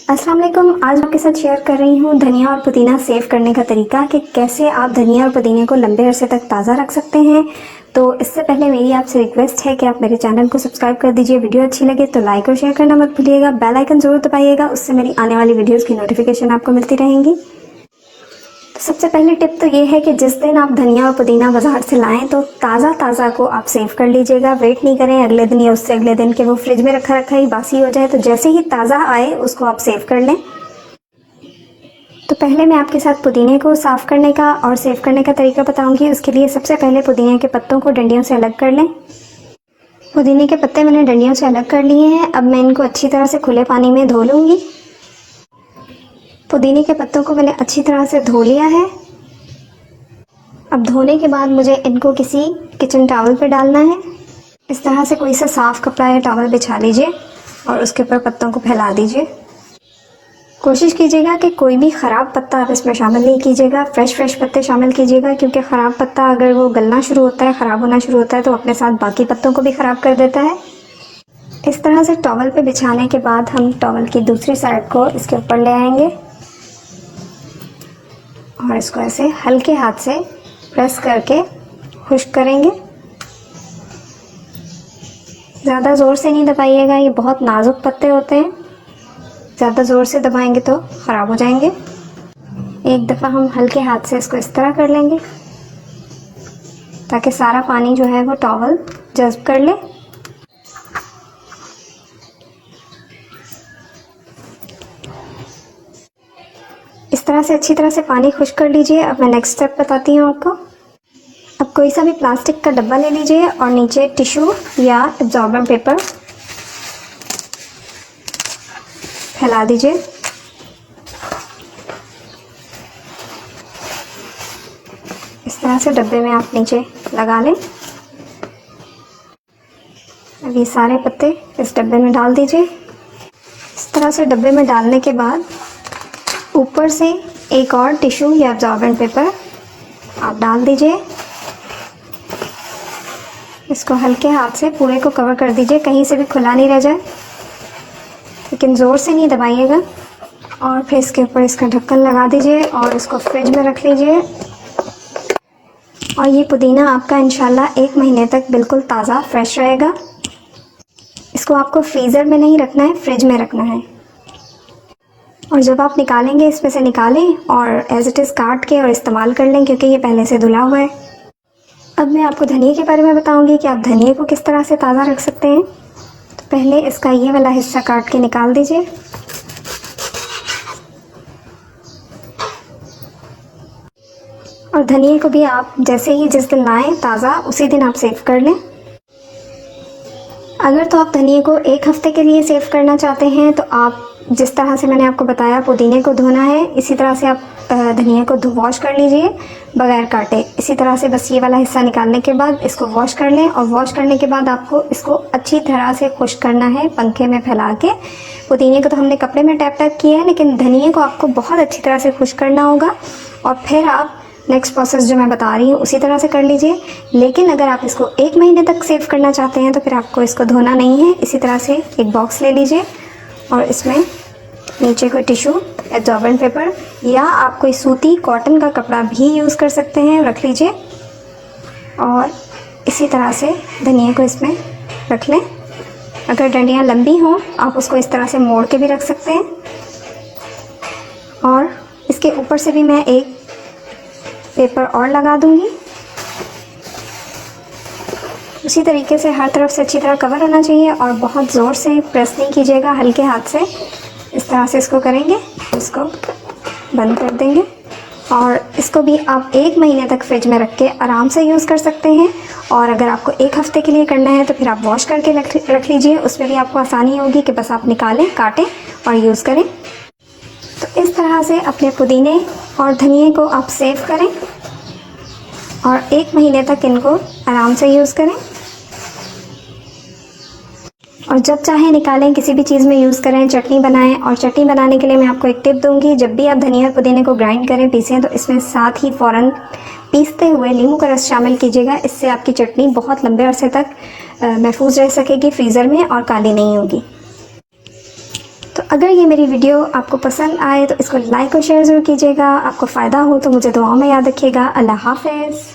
अस्सलाम वालेकुम। आज आपके साथ शेयर कर रही हूँ धनिया और पुदीना सेव करने का तरीका कि कैसे आप धनिया और पुदीने को लंबे अरसे तक ताज़ा रख सकते हैं। तो इससे पहले मेरी आपसे रिक्वेस्ट है कि आप मेरे चैनल को सब्सक्राइब कर दीजिए। वीडियो अच्छी लगे तो लाइक और शेयर करना मत भूलिएगा। बेल आइकन ज़रूर दबाइएगा, उससे मेरी आने वाली वीडियोज़ की नोटिफिकेशन आपको मिलती रहेंगी। तो सबसे पहली टिप तो ये है कि जिस दिन आप धनिया और पुदीना बाज़ार से लाएं तो ताज़ा को आप सेव कर लीजिएगा। वेट नहीं करें अगले दिन या उससे अगले दिन के वो फ्रिज में रखा ही बासी हो जाए। तो जैसे ही ताज़ा आए उसको आप सेव कर लें। तो पहले मैं आपके साथ पुदीने को साफ़ करने का और सेव करने का तरीका बताऊंगी। उसके लिए सबसे पहले पुदीने के पत्तों को डंडियों से अलग कर लें। पुदीने के पत्ते मैंने डंडियों से अलग कर लिए हैं। अब मैं इनको अच्छी तरह से खुले पानी में धो लूँगी। पुदीने के पत्तों को मैंने अच्छी तरह से धो लिया है। अब धोने के बाद मुझे इनको किसी किचन टॉवल पे डालना है। इस तरह से कोई सा साफ़ कपड़ा या टॉवल बिछा लीजिए और उसके ऊपर पत्तों को फैला दीजिए। कोशिश कीजिएगा कि कोई भी ख़राब पत्ता आप इसमें शामिल नहीं कीजिएगा। फ्रेश पत्ते शामिल कीजिएगा, क्योंकि ख़राब पत्ता अगर वो गलना शुरू होता है, ख़राब होना शुरू होता है तो अपने साथ बाकी पत्तों को भी ख़राब कर देता है। इस तरह से टॉवल पे बिछाने के बाद हम टॉवल की दूसरी साइड को इसके ऊपर ले आएंगे और इसको ऐसे हल्के हाथ से प्रेस करके खुश्क करेंगे। ज़्यादा ज़ोर से नहीं दबाइएगा, ये बहुत नाजुक पत्ते होते हैं। ज़्यादा ज़ोर से दबाएंगे तो ख़राब हो जाएंगे। एक दफ़ा हम हल्के हाथ से इसको इस तरह कर लेंगे ताकि सारा पानी जो है वो टॉवल जज़्ब कर ले। इस तरह से अच्छी तरह से पानी खुश्क कर लीजिए। अब मैं नेक्स्ट स्टेप बताती हूँ आपको। अब कोई सा भी प्लास्टिक का डब्बा ले लीजिए और नीचे टिश्यू या एब्जॉर्बर पेपर फैला दीजिए। इस तरह से डब्बे में आप नीचे लगा लें। अब ये सारे पत्ते इस डब्बे में डाल दीजिए। इस तरह से डब्बे में डालने के बाद ऊपर से एक और टिश्यू या एब्जॉर्बेंट पेपर आप डाल दीजिए। इसको हल्के हाथ से पूरे को कवर कर दीजिए, कहीं से भी खुला नहीं रह जाए, लेकिन ज़ोर से नहीं दबाइएगा। और फिर इसके ऊपर इसका ढक्कन लगा दीजिए और इसको फ्रिज में रख लीजिए। और ये पुदीना आपका इंशाल्लाह 1 महीने तक बिल्कुल ताज़ा फ्रेश रहेगा। इसको आपको फ्रीज़र में नहीं रखना है, फ्रिज में रखना है। और जब आप निकालेंगे इसमें से निकालें और एज़ इट इज़ काट के और इस्तेमाल कर लें, क्योंकि ये पहले से धुला हुआ है। अब मैं आपको धनिए के बारे में बताऊंगी कि आप धनिए को किस तरह से ताज़ा रख सकते हैं। तो पहले इसका ये वाला हिस्सा काट के निकाल दीजिए। और धनिए को भी आप जैसे ही जिस दिन लाएं ताज़ा उसी दिन आप सेव कर लें। अगर तो आप धनिए को 1 हफ़्ते के लिए सेव करना चाहते हैं तो आप जिस तरह से मैंने आपको बताया पुदीने को धोना है, इसी तरह से आप धनिया को वॉश कर लीजिए बगैर काटे। इसी तरह से बस ये वाला हिस्सा निकालने के बाद इसको वॉश कर लें। और वॉश करने के बाद आपको इसको अच्छी तरह से खुश्क करना है पंखे में फैला के। पुदीने को तो हमने कपड़े में टैप किया है, लेकिन धनिए को आपको बहुत अच्छी तरह से खुश्क करना होगा। और फिर आप नेक्स्ट प्रोसेस जो मैं बता रही हूँ उसी तरह से कर लीजिए। लेकिन अगर आप इसको 1 महीने तक सेव करना चाहते हैं तो फिर आपको इसको धोना नहीं है। इसी तरह से एक बॉक्स ले लीजिए और इसमें नीचे कोई टिश्यू, एब्जॉर्बेंट पेपर या आप कोई सूती कॉटन का कपड़ा भी यूज़ कर सकते हैं, रख लीजिए। और इसी तरह से धनिया को इसमें रख लें। अगर डंडियाँ लंबी हों आप उसको इस तरह से मोड़ के भी रख सकते हैं। और इसके ऊपर से भी मैं एक पेपर और लगा दूंगी। उसी तरीके से हर तरफ से अच्छी तरह कवर होना चाहिए और बहुत ज़ोर से प्रेस नहीं कीजिएगा, हल्के हाथ से इस तरह से इसको करेंगे, इसको बंद कर देंगे। और इसको भी आप 1 महीने तक फ्रिज में रख के आराम से यूज़ कर सकते हैं। और अगर आपको 1 हफ़्ते के लिए करना है तो फिर आप वॉश करके रख लीजिए। उसमें भी आपको आसानी होगी कि बस आप निकालें, काटें और यूज़ करें। तो इस तरह से अपने पुदीने और धनिए को आप सेव करें और 1 महीने तक इनको आराम से यूज़ करें। और जब चाहे निकालें, किसी भी चीज़ में यूज़ करें, चटनी बनाएं। और चटनी बनाने के लिए मैं आपको एक टिप दूंगी। जब भी आप धनिया और पुदीने को ग्राइंड करें, पीसें, तो इसमें साथ ही फ़ौरन पीसते हुए नींबू का रस शामिल कीजिएगा। इससे आपकी चटनी बहुत लंबे अरसे तक महफूज रह सकेगी फ्रीज़र में और काली नहीं होगी। तो अगर ये मेरी वीडियो आपको पसंद आए तो इसको लाइक और शेयर ज़रूर कीजिएगा। आपको फ़ायदा हो तो मुझे दुआओं में याद रखिएगा। अल्लाह हाफ़िज़।